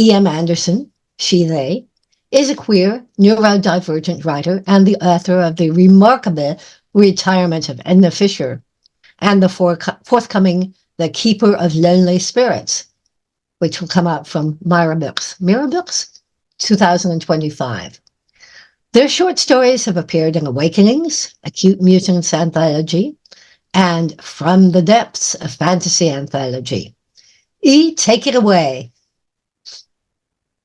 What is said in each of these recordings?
E.M. Anderson, she, they, is a queer, neurodivergent writer and the author of the remarkable Retirement of Edna Fisher and the forthcoming The Keeper of Lonely Spirits, which will come out from Myra Books. Myra Books, 2025. Their short stories have appeared in Awakenings, a Cute Mutants anthology, and From the Depths, a fantasy anthology. E, take it away.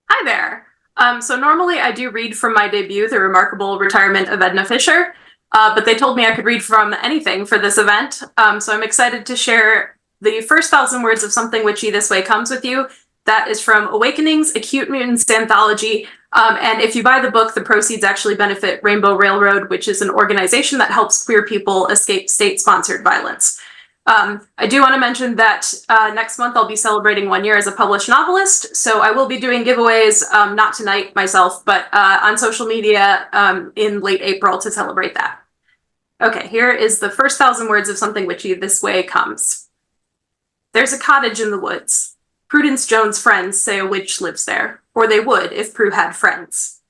Hi there. So normally I do read from my debut, The Remarkable Retirement of Edna Fisher, but they told me I could read from anything for this event. So I'm excited to share the first 1,000 words of Something Witchy This Way Comes with you. That is from Awakenings, a Cute Mutants anthology. And if you buy the book, the proceeds actually benefit Rainbow Railroad, which is an organization that helps queer people escape state-sponsored violence. I do want to mention that next month I'll be celebrating 1 year as a published novelist, so I will be doing giveaways, not tonight myself, but on social media in late April to celebrate that. Okay, here is the first 1,000 words of Something Witchy This Way Comes. There's a cottage in the woods. Prudence Jones' friends say a witch lives there, or they would if Prue had friends.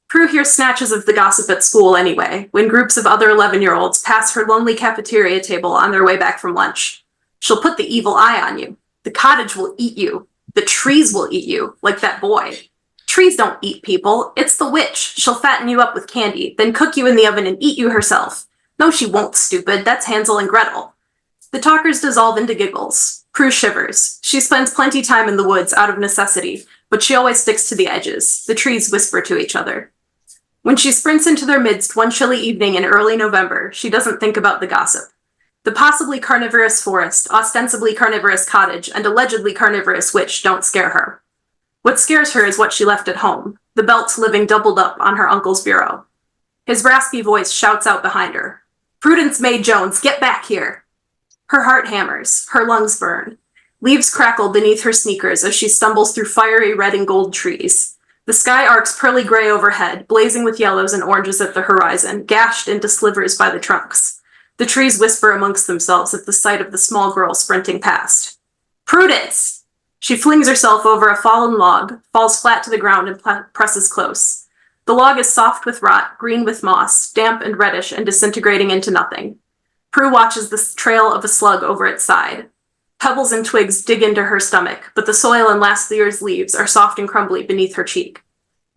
Prue hears snatches of the gossip at school anyway, when groups of other 11-year-olds pass her lonely cafeteria table on their way back from lunch. She'll put the evil eye on you. The cottage will eat you. The trees will eat you, like that boy. Trees don't eat people. It's the witch. She'll fatten you up with candy, then cook you in the oven and eat you herself. No, she won't, stupid. That's Hansel and Gretel. The talkers dissolve into giggles. Prue shivers. She spends plenty time in the woods out of necessity, but she always sticks to the edges. The trees whisper to each other. When she sprints into their midst one chilly evening in early November, she doesn't think about the gossip. The possibly carnivorous forest, ostensibly carnivorous cottage, and allegedly carnivorous witch don't scare her. What scares her is what she left at home, the belt living doubled up on her uncle's bureau. His raspy voice shouts out behind her. Prudence May Jones, get back here! Her heart hammers, her lungs burn. Leaves crackle beneath her sneakers as she stumbles through fiery red and gold trees. The sky arcs pearly gray overhead, blazing with yellows and oranges at the horizon, gashed into slivers by the trunks. The trees whisper amongst themselves at the sight of the small girl sprinting past. Prudence! She flings herself over a fallen log, falls flat to the ground and presses close. The log is soft with rot, green with moss, damp and reddish and disintegrating into nothing. Prue watches the trail of a slug over its side. Pebbles and twigs dig into her stomach, but the soil and last year's leaves are soft and crumbly beneath her cheek.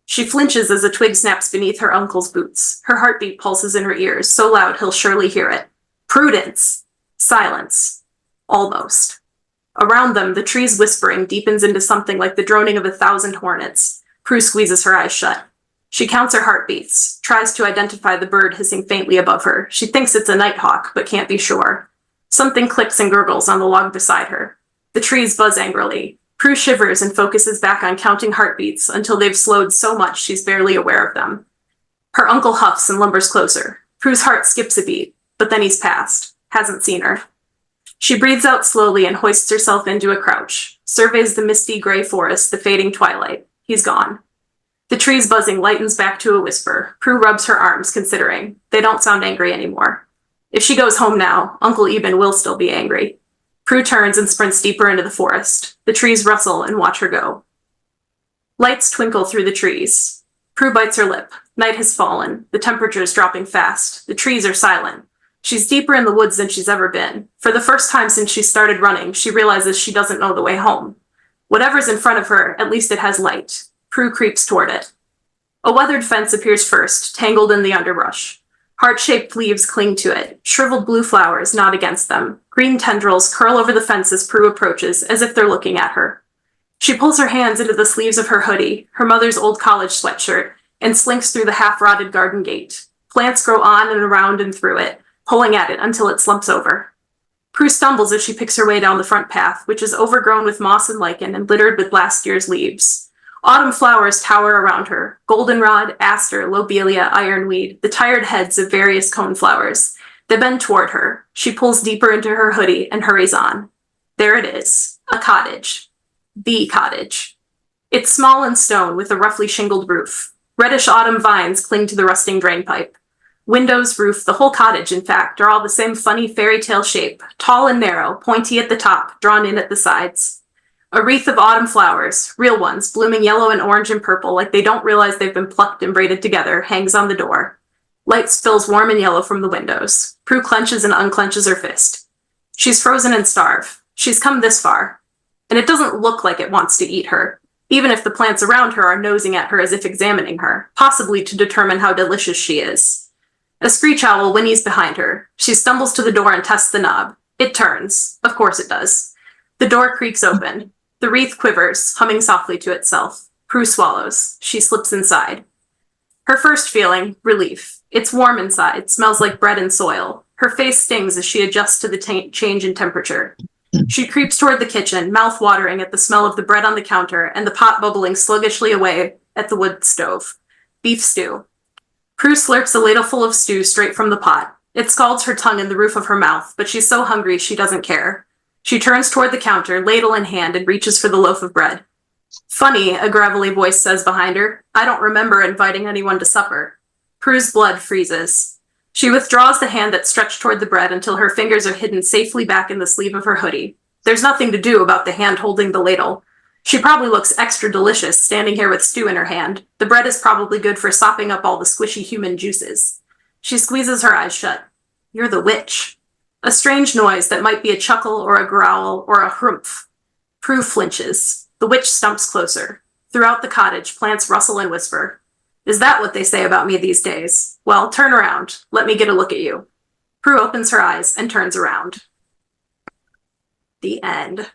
She flinches as a twig snaps beneath her uncle's boots. Her heartbeat pulses in her ears, so loud he'll surely hear it. Prudence! Silence. Almost. Around them, the trees' whispering deepens into something like the droning of 1,000 hornets. Prue squeezes her eyes shut. She counts her heartbeats, tries to identify the bird hissing faintly above her. She thinks it's a nighthawk, but can't be sure. Something clicks and gurgles on the log beside her. The trees buzz angrily. Prue shivers and focuses back on counting heartbeats until they've slowed so much she's barely aware of them. Her uncle huffs and lumbers closer. Prue's heart skips a beat, but then he's passed. Hasn't seen her. She breathes out slowly and hoists herself into a crouch, surveys the misty gray forest, the fading twilight. He's gone. The trees buzzing lightens back to a whisper. Prue rubs her arms, considering. They don't sound angry anymore. If she goes home now, Uncle Eben will still be angry. Prue turns and sprints deeper into the forest. The trees rustle and watch her go. Lights twinkle through the trees. Prue bites her lip. Night has fallen. The temperature is dropping fast. The trees are silent. She's deeper in the woods than she's ever been. For the first time since she started running, she realizes she doesn't know the way home. Whatever's in front of her, at least it has light. Prue creeps toward it. A weathered fence appears first, tangled in the underbrush. Heart-shaped leaves cling to it. Shriveled blue flowers nod against them. Green tendrils curl over the fence as Prue approaches, as if they're looking at her. She pulls her hands into the sleeves of her hoodie, her mother's old college sweatshirt, and slinks through the half-rotted garden gate. Plants grow on and around and through it, pulling at it until it slumps over. Prue stumbles as she picks her way down the front path, which is overgrown with moss and lichen and littered with last year's leaves. Autumn flowers tower around her, goldenrod, aster, lobelia, ironweed, the tired heads of various coneflowers. They bend toward her. She pulls deeper into her hoodie and hurries on. There it is, a cottage. The cottage. It's small and stone with a roughly shingled roof. Reddish autumn vines cling to the rusting drainpipe. Windows, roof, the whole cottage, in fact, are all the same funny fairy tale shape, tall and narrow, pointy at the top, drawn in at the sides. A wreath of autumn flowers, real ones, blooming yellow and orange and purple like they don't realize they've been plucked and braided together, hangs on the door. Light spills warm and yellow from the windows. Prue clenches and unclenches her fist. She's frozen and starved. She's come this far. And it doesn't look like it wants to eat her, even if the plants around her are nosing at her as if examining her, possibly to determine how delicious she is. A screech owl whinnies behind her. She stumbles to the door and tests the knob. It turns. Of course it does. The door creaks open. The wreath quivers, humming softly to itself. Prue swallows. She slips inside. Her first feeling, relief. It's warm inside, smells like bread and soil. Her face stings as she adjusts to the change in temperature. She creeps toward the kitchen, mouth watering at the smell of the bread on the counter and the pot bubbling sluggishly away at the wood stove. Beef stew. Prue slurps a ladleful of stew straight from the pot. It scalds her tongue in the roof of her mouth, but she's so hungry she doesn't care. She turns toward the counter, ladle in hand, and reaches for the loaf of bread. Funny, a gravelly voice says behind her. I don't remember inviting anyone to supper. Prue's blood freezes. She withdraws the hand that stretched toward the bread until her fingers are hidden safely back in the sleeve of her hoodie. There's nothing to do about the hand holding the ladle. She probably looks extra delicious standing here with stew in her hand. The bread is probably good for sopping up all the squishy human juices. She squeezes her eyes shut. You're the witch. A strange noise that might be a chuckle or a growl or a hrumph. Prue flinches. The witch stumps closer. Throughout the cottage, plants rustle and whisper. Is that what they say about me these days? Well, turn around. Let me get a look at you. Prue opens her eyes and turns around. The end.